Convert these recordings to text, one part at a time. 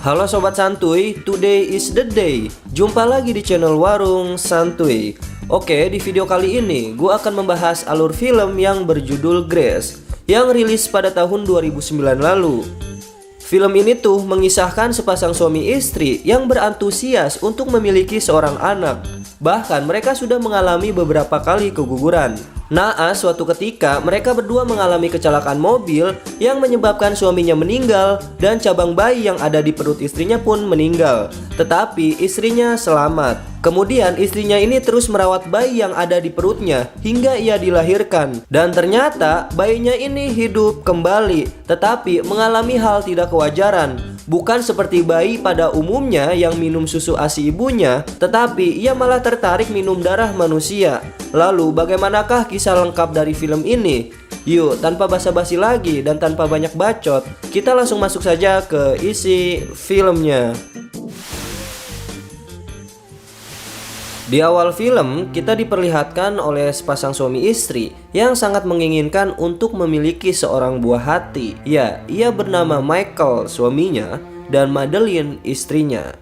Halo Sobat Santuy, today is the day. Jumpa lagi di channel Warung Santuy. Oke, di video kali ini gue akan membahas alur film yang berjudul Grace yang rilis pada tahun 2009 lalu. Film ini tuh mengisahkan sepasang suami istri yang berantusias untuk memiliki seorang anak. Bahkan mereka sudah mengalami beberapa kali keguguran. Naas suatu ketika mereka berdua mengalami kecelakaan mobil yang menyebabkan suaminya meninggal dan cabang bayi yang ada di perut istrinya pun meninggal. Tetapi istrinya selamat. Kemudian istrinya ini terus merawat bayi yang ada di perutnya hingga ia dilahirkan. Dan ternyata bayinya ini hidup kembali, tetapi mengalami hal tidak kewajaran. Bukan seperti bayi pada umumnya yang minum susu ASI ibunya, tetapi ia malah tertarik minum darah manusia. Lalu bagaimanakah kisah lengkap dari film ini? Yuk, tanpa basa-basi lagi dan tanpa banyak bacot, kita langsung masuk saja ke isi filmnya. Di awal film, kita diperlihatkan oleh sepasang suami istri yang sangat menginginkan untuk memiliki seorang buah hati. Ya, ia bernama Michael, suaminya, dan Madeline, istrinya.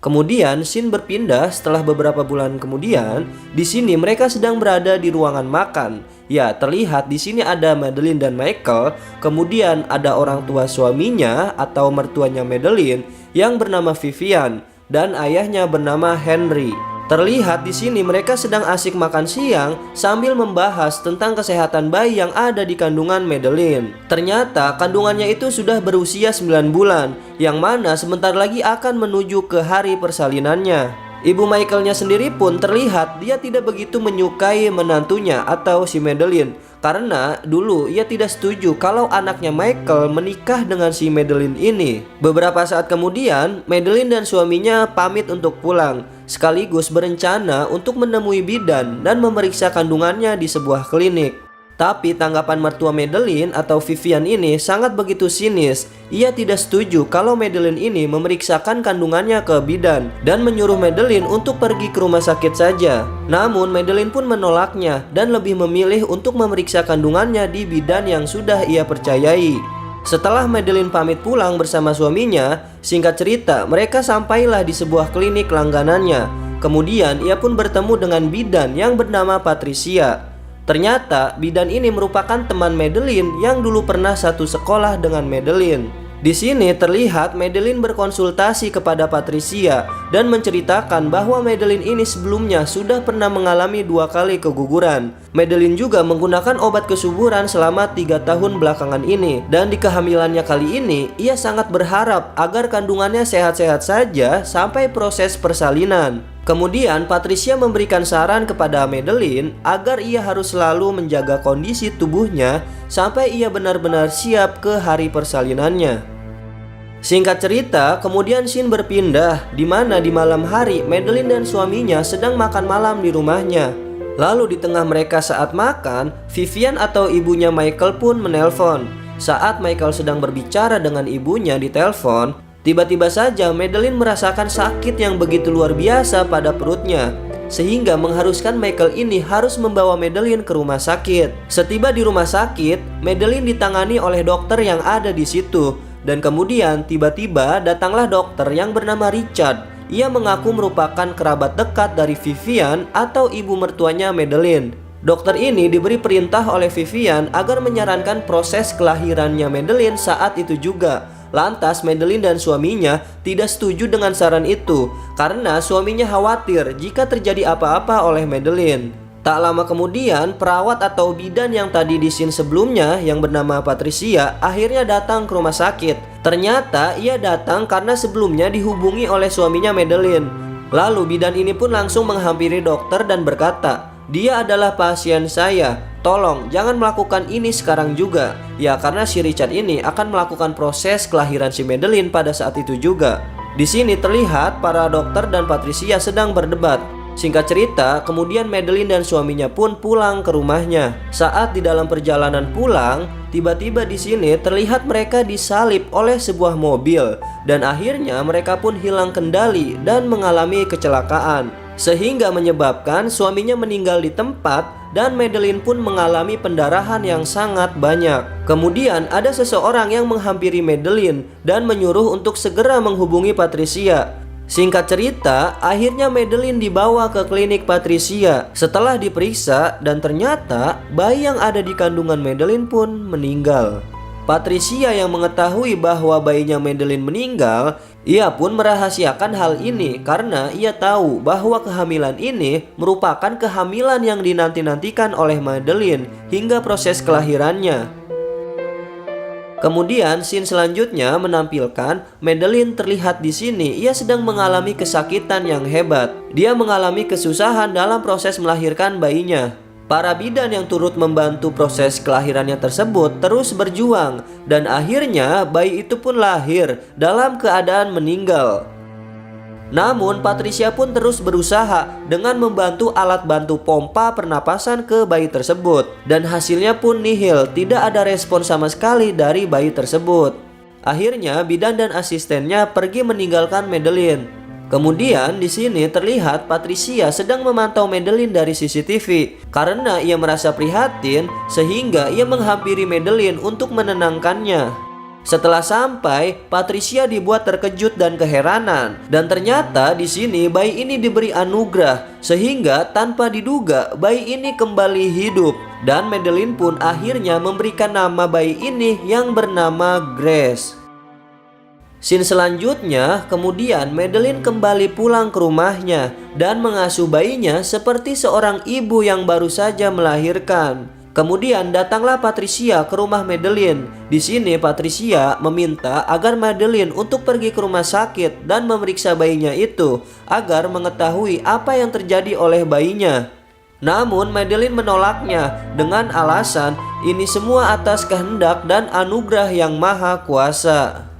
Kemudian, scene berpindah setelah beberapa bulan kemudian. Di sini mereka sedang berada di ruangan makan. Ya, terlihat di sini ada Madeline dan Michael. Kemudian ada orang tua suaminya atau mertuanya Madeline yang bernama Vivian dan ayahnya bernama Henry. Terlihat di sini mereka sedang asik makan siang sambil membahas tentang kesehatan bayi yang ada di kandungan Madeline. Ternyata kandungannya itu sudah berusia 9 bulan, yang mana sebentar lagi akan menuju ke hari persalinannya. Ibu Michaelnya sendiri pun terlihat dia tidak begitu menyukai menantunya atau si Madeline, karena dulu ia tidak setuju kalau anaknya Michael menikah dengan si Madeline ini. Beberapa saat kemudian, Madeline dan suaminya pamit untuk pulang, sekaligus berencana untuk menemui bidan dan memeriksa kandungannya di sebuah klinik. Tapi tanggapan mertua Madeline atau Vivian ini sangat begitu sinis. Ia tidak setuju kalau Madeline ini memeriksakan kandungannya ke bidan dan menyuruh Madeline untuk pergi ke rumah sakit saja. Namun Madeline pun menolaknya dan lebih memilih untuk memeriksa kandungannya di bidan yang sudah ia percayai. Setelah Madeline pamit pulang bersama suaminya, singkat cerita mereka sampailah di sebuah klinik langganannya. Kemudian ia pun bertemu dengan bidan yang bernama Patricia. Ternyata bidan ini merupakan teman Madeline yang dulu pernah satu sekolah dengan Madeline. Di sini terlihat Madeline berkonsultasi kepada Patricia dan menceritakan bahwa Madeline ini sebelumnya sudah pernah mengalami 2 kali keguguran. Madeline juga menggunakan obat kesuburan selama 3 tahun belakangan ini, dan di kehamilannya kali ini ia sangat berharap agar kandungannya sehat-sehat saja sampai proses persalinan. Kemudian Patricia memberikan saran kepada Madeline agar ia harus selalu menjaga kondisi tubuhnya sampai ia benar-benar siap ke hari persalinannya. Singkat cerita, kemudian scene berpindah di mana di malam hari Madeline dan suaminya sedang makan malam di rumahnya. Lalu di tengah mereka saat makan, Vivian atau ibunya Michael pun menelpon. Saat Michael sedang berbicara dengan ibunya di telepon, tiba-tiba saja Madeline merasakan sakit yang begitu luar biasa pada perutnya, sehingga mengharuskan Michael ini harus membawa Madeline ke rumah sakit. Setiba di rumah sakit, Madeline ditangani oleh dokter yang ada di situ. Dan kemudian tiba-tiba datanglah dokter yang bernama Richard. Ia mengaku merupakan kerabat dekat dari Vivian atau ibu mertuanya Madeline. Dokter ini diberi perintah oleh Vivian agar menyarankan proses kelahirannya Madeline saat itu juga. Lantas Madeline dan suaminya tidak setuju dengan saran itu karena suaminya khawatir jika terjadi apa-apa oleh Madeline. Tak lama kemudian, perawat atau bidan yang tadi di scene sebelumnya yang bernama Patricia akhirnya datang ke rumah sakit. Ternyata ia datang karena sebelumnya dihubungi oleh suaminya Madeline. Lalu bidan ini pun langsung menghampiri dokter dan berkata, "Dia adalah pasien saya. Tolong jangan melakukan ini sekarang juga." Ya, karena si Richard ini akan melakukan proses kelahiran si Madeline pada saat itu juga. Di sini terlihat para dokter dan Patricia sedang berdebat. Singkat cerita, kemudian Madeline dan suaminya pun pulang ke rumahnya. Saat di dalam perjalanan pulang, tiba-tiba di sini terlihat mereka disalip oleh sebuah mobil dan akhirnya mereka pun hilang kendali dan mengalami kecelakaan, sehingga menyebabkan suaminya meninggal di tempat dan Madeline pun mengalami pendarahan yang sangat banyak. Kemudian ada seseorang yang menghampiri Madeline dan menyuruh untuk segera menghubungi Patricia. Singkat cerita, akhirnya Madeline dibawa ke klinik Patricia. Setelah diperiksa dan ternyata bayi yang ada di kandungan Madeline pun meninggal. Patricia yang mengetahui bahwa bayinya Madeline meninggal, ia pun merahasiakan hal ini karena ia tahu bahwa kehamilan ini merupakan kehamilan yang dinanti-nantikan oleh Madeline hingga proses kelahirannya. Kemudian scene selanjutnya menampilkan Madeline terlihat di sini ia sedang mengalami kesakitan yang hebat. Dia mengalami kesusahan dalam proses melahirkan bayinya. Para bidan yang turut membantu proses kelahirannya tersebut terus berjuang dan akhirnya bayi itu pun lahir dalam keadaan meninggal. Namun Patricia pun terus berusaha dengan membantu alat bantu pompa pernapasan ke bayi tersebut. Dan hasilnya pun nihil, tidak ada respon sama sekali dari bayi tersebut. Akhirnya bidan dan asistennya pergi meninggalkan Madeline. Kemudian di sini terlihat Patricia sedang memantau Madeline dari CCTV. Karena ia merasa prihatin sehingga ia menghampiri Madeline untuk menenangkannya. Setelah sampai, Patricia dibuat terkejut dan keheranan. Dan ternyata di sini bayi ini diberi anugerah sehingga tanpa diduga bayi ini kembali hidup. Dan Madeline pun akhirnya memberikan nama bayi ini yang bernama Grace. Scene selanjutnya, kemudian Madeline kembali pulang ke rumahnya dan mengasuh bayinya seperti seorang ibu yang baru saja melahirkan. Kemudian datanglah Patricia ke rumah Madeline. Di sini Patricia meminta agar Madeline untuk pergi ke rumah sakit dan memeriksa bayinya itu agar mengetahui apa yang terjadi oleh bayinya. Namun Madeline menolaknya dengan alasan ini semua atas kehendak dan anugerah yang maha kuasa.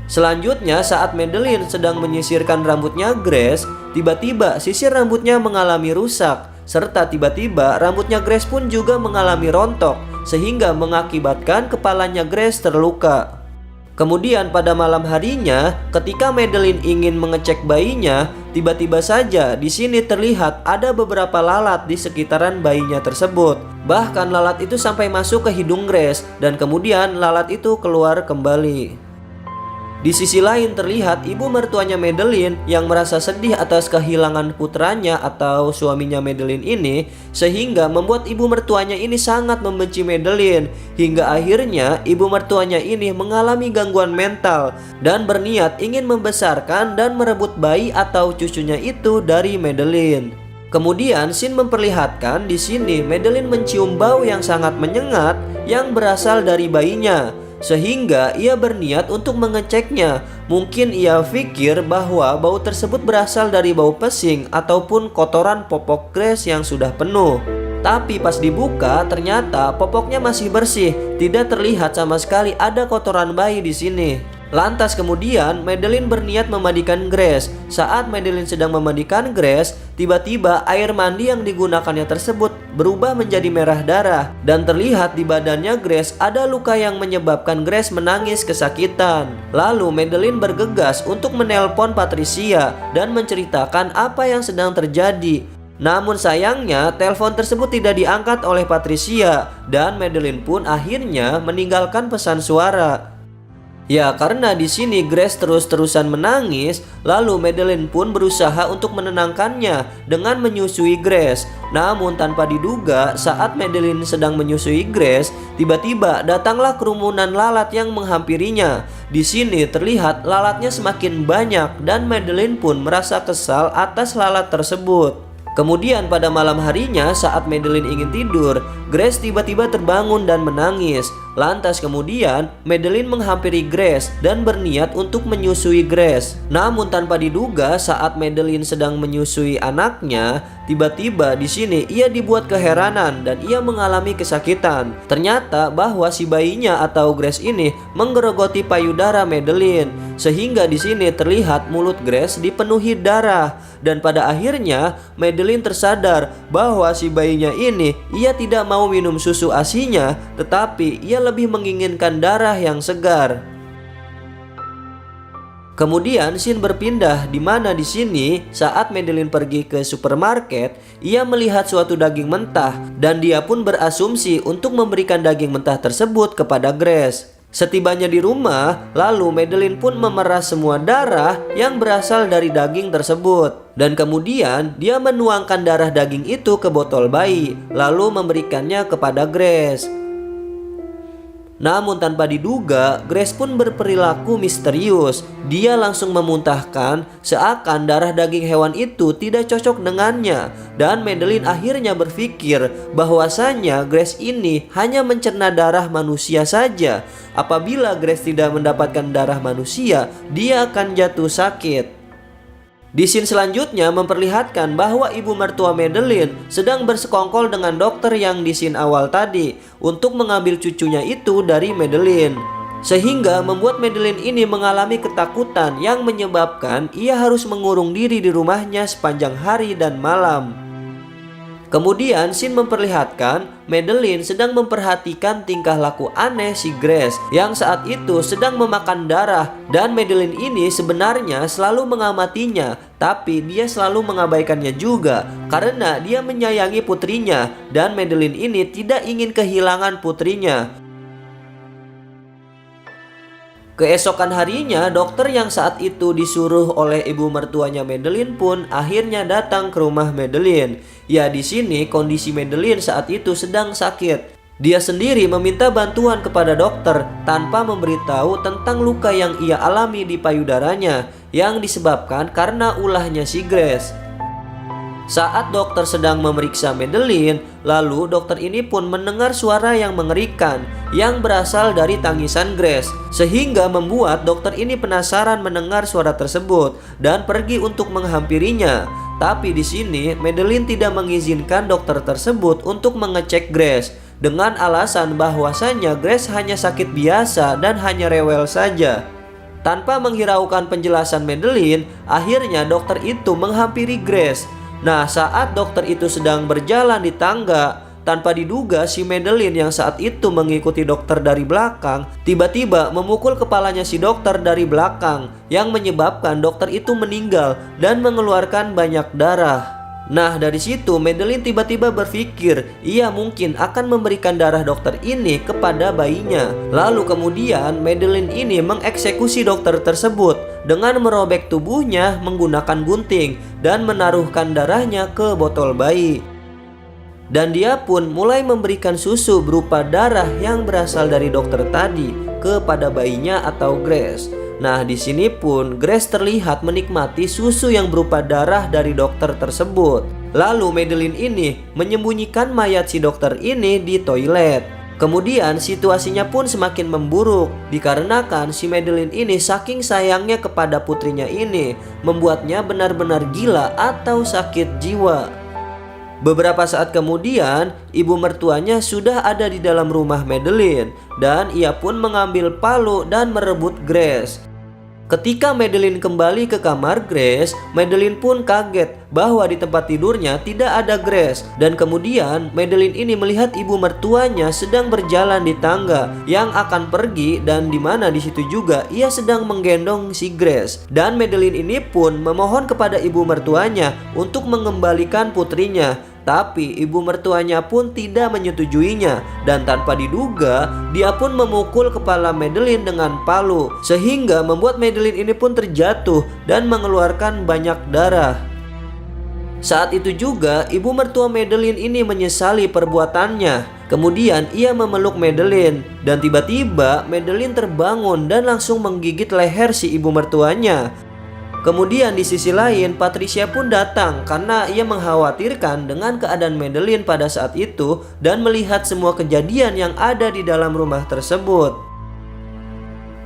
Selanjutnya saat Madeline sedang menyisirkan rambutnya Grace, tiba-tiba sisir rambutnya mengalami rusak. Serta tiba-tiba rambutnya Grace pun juga mengalami rontok sehingga mengakibatkan kepalanya Grace terluka. Kemudian pada malam harinya ketika Madeline ingin mengecek bayinya, tiba-tiba saja di sini terlihat ada beberapa lalat di sekitaran bayinya tersebut. Bahkan lalat itu sampai masuk ke hidung Grace dan kemudian lalat itu keluar kembali. Di sisi lain terlihat ibu mertuanya Madeline yang merasa sedih atas kehilangan putranya atau suaminya Madeline ini, sehingga membuat ibu mertuanya ini sangat membenci Madeline. Hingga akhirnya ibu mertuanya ini mengalami gangguan mental dan berniat ingin membesarkan dan merebut bayi atau cucunya itu dari Madeline. Kemudian scene memperlihatkan di sini Madeline mencium bau yang sangat menyengat yang berasal dari bayinya. Sehingga ia berniat untuk mengeceknya. Mungkin ia pikir bahwa bau tersebut berasal dari bau pesing ataupun kotoran popok Grace yang sudah penuh. Tapi pas dibuka ternyata popoknya masih bersih, tidak terlihat sama sekali ada kotoran bayi di sini. Lantas kemudian Madeline berniat memandikan Grace. Saat Madeline sedang memandikan Grace, tiba-tiba air mandi yang digunakannya tersebut berubah menjadi merah darah. Dan terlihat di badannya Grace ada luka yang menyebabkan Grace menangis kesakitan. Lalu Madeline bergegas untuk menelpon Patricia dan menceritakan apa yang sedang terjadi. Namun sayangnya telepon tersebut tidak diangkat oleh Patricia dan Madeline pun akhirnya meninggalkan pesan suara. Ya, karena di sini Grace terus-terusan menangis, lalu Madeline pun berusaha untuk menenangkannya dengan menyusui Grace. Namun tanpa diduga, saat Madeline sedang menyusui Grace, tiba-tiba datanglah kerumunan lalat yang menghampirinya. Di sini terlihat lalatnya semakin banyak dan Madeline pun merasa kesal atas lalat tersebut. Kemudian pada malam harinya saat Madeline ingin tidur, Grace tiba-tiba terbangun dan menangis. Lantas kemudian Madeline menghampiri Grace dan berniat untuk menyusui Grace. Namun tanpa diduga saat Madeline sedang menyusui anaknya, tiba-tiba di sini ia dibuat keheranan dan ia mengalami kesakitan. Ternyata bahwa si bayinya atau Grace ini menggerogoti payudara Madeline, sehingga di sini terlihat mulut Grace dipenuhi darah. Dan pada akhirnya Madeline tersadar bahwa si bayinya ini ia tidak mau minum susu ASI-nya, tetapi ia lebih menginginkan darah yang segar. Kemudian scene berpindah di mana di sini saat Madeline pergi ke supermarket, ia melihat suatu daging mentah dan dia pun berasumsi untuk memberikan daging mentah tersebut kepada Grace. Setibanya di rumah, lalu Madeline pun memeras semua darah yang berasal dari daging tersebut. Dan kemudian dia menuangkan darah daging itu ke botol bayi, lalu memberikannya kepada Grace. Namun tanpa diduga, Grace pun berperilaku misterius. Dia langsung memuntahkan seakan darah daging hewan itu tidak cocok dengannya. Dan Madeline akhirnya berpikir bahwasanya Grace ini hanya mencerna darah manusia saja. Apabila Grace tidak mendapatkan darah manusia, dia akan jatuh sakit. Di scene selanjutnya memperlihatkan bahwa ibu mertua Madeline sedang bersekongkol dengan dokter yang di scene awal tadi untuk mengambil cucunya itu dari Madeline. Sehingga membuat Madeline ini mengalami ketakutan yang menyebabkan ia harus mengurung diri di rumahnya sepanjang hari dan malam. Kemudian scene memperlihatkan Madeline sedang memperhatikan tingkah laku aneh si Grace yang saat itu sedang memakan darah, dan Madeline ini sebenarnya selalu mengamatinya, tapi dia selalu mengabaikannya juga karena dia menyayangi putrinya dan Madeline ini tidak ingin kehilangan putrinya. Keesokan harinya, dokter yang saat itu disuruh oleh ibu mertuanya Madeline pun akhirnya datang ke rumah Madeline. Ya, di sini kondisi Madeline saat itu sedang sakit. Dia sendiri meminta bantuan kepada dokter tanpa memberitahu tentang luka yang ia alami di payudaranya yang disebabkan karena ulahnya si Grace. Saat dokter sedang memeriksa Madeline, lalu dokter ini pun mendengar suara yang mengerikan yang berasal dari tangisan Grace, sehingga membuat dokter ini penasaran mendengar suara tersebut dan pergi untuk menghampirinya. Tapi di sini Madeline tidak mengizinkan dokter tersebut untuk mengecek Grace dengan alasan bahwasanya Grace hanya sakit biasa dan hanya rewel saja. Tanpa menghiraukan penjelasan Madeline, akhirnya dokter itu menghampiri Grace. Nah, saat dokter itu sedang berjalan di tangga, tanpa diduga si Madeline yang saat itu mengikuti dokter dari belakang tiba-tiba memukul kepalanya si dokter dari belakang yang menyebabkan dokter itu meninggal dan mengeluarkan banyak darah. Nah, dari situ Madeline tiba-tiba berpikir ia mungkin akan memberikan darah dokter ini kepada bayinya. Lalu kemudian Madeline ini mengeksekusi dokter tersebut dengan merobek tubuhnya menggunakan gunting dan menaruhkan darahnya ke botol bayi. Dan dia pun mulai memberikan susu berupa darah yang berasal dari dokter tadi kepada bayinya atau Grace. Nah, di sini pun Grace terlihat menikmati susu yang berupa darah dari dokter tersebut. Lalu Madeline ini menyembunyikan mayat si dokter ini di toilet. Kemudian situasinya pun semakin memburuk dikarenakan si Madeline ini saking sayangnya kepada putrinya ini membuatnya benar-benar gila atau sakit jiwa. Beberapa saat kemudian, ibu mertuanya sudah ada di dalam rumah Madeline dan ia pun mengambil palu dan merebut Grace. Ketika Madeline kembali ke kamar Grace, Madeline pun kaget bahwa di tempat tidurnya tidak ada Grace. Dan kemudian Madeline ini melihat ibu mertuanya sedang berjalan di tangga yang akan pergi, dan di mana di situ juga ia sedang menggendong si Grace. Dan Madeline ini pun memohon kepada ibu mertuanya untuk mengembalikan putrinya. Tapi ibu mertuanya pun tidak menyetujuinya, dan tanpa diduga dia pun memukul kepala Madeline dengan palu sehingga membuat Madeline ini pun terjatuh dan mengeluarkan banyak darah. Saat itu juga ibu mertua Madeline ini menyesali perbuatannya. Kemudian ia memeluk Madeline dan tiba-tiba Madeline terbangun dan langsung menggigit leher si ibu mertuanya. Kemudian di sisi lain Patricia pun datang karena ia mengkhawatirkan dengan keadaan Madeline pada saat itu dan melihat semua kejadian yang ada di dalam rumah tersebut.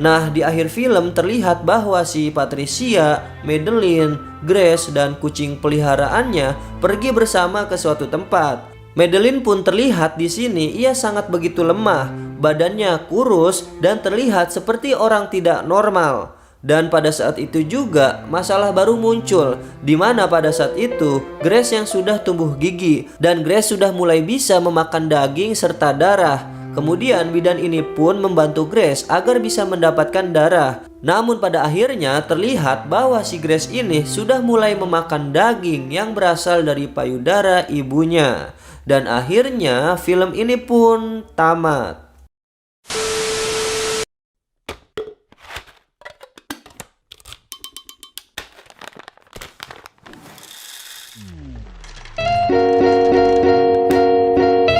Nah, di akhir film terlihat bahwa si Patricia, Madeline, Grace, dan kucing peliharaannya pergi bersama ke suatu tempat. Madeline pun terlihat di sini ia sangat begitu lemah, badannya kurus dan terlihat seperti orang tidak normal. Dan pada saat itu juga masalah baru muncul, di mana pada saat itu Grace yang sudah tumbuh gigi dan Grace sudah mulai bisa memakan daging serta darah. Kemudian bidan ini pun membantu Grace agar bisa mendapatkan darah. Namun pada akhirnya terlihat bahwa si Grace ini sudah mulai memakan daging yang berasal dari payudara ibunya. Dan akhirnya film ini pun tamat.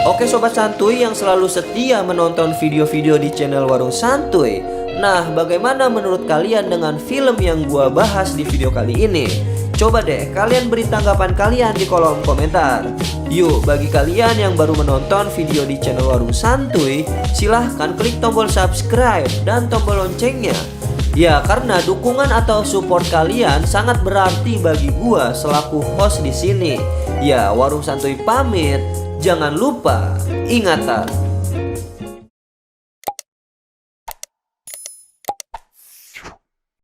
Oke sobat santuy yang selalu setia menonton video-video di channel Warung Santuy. Nah, bagaimana menurut kalian dengan film yang gua bahas di video kali ini? Coba deh kalian beri tanggapan kalian di kolom komentar. Yuk, bagi kalian yang baru menonton video di channel Warung Santuy, silahkan klik tombol subscribe dan tombol loncengnya. Ya, karena dukungan atau support kalian sangat berarti bagi gua selaku host di sini. Ya, Warung Santuy pamit. Jangan lupa, ingatan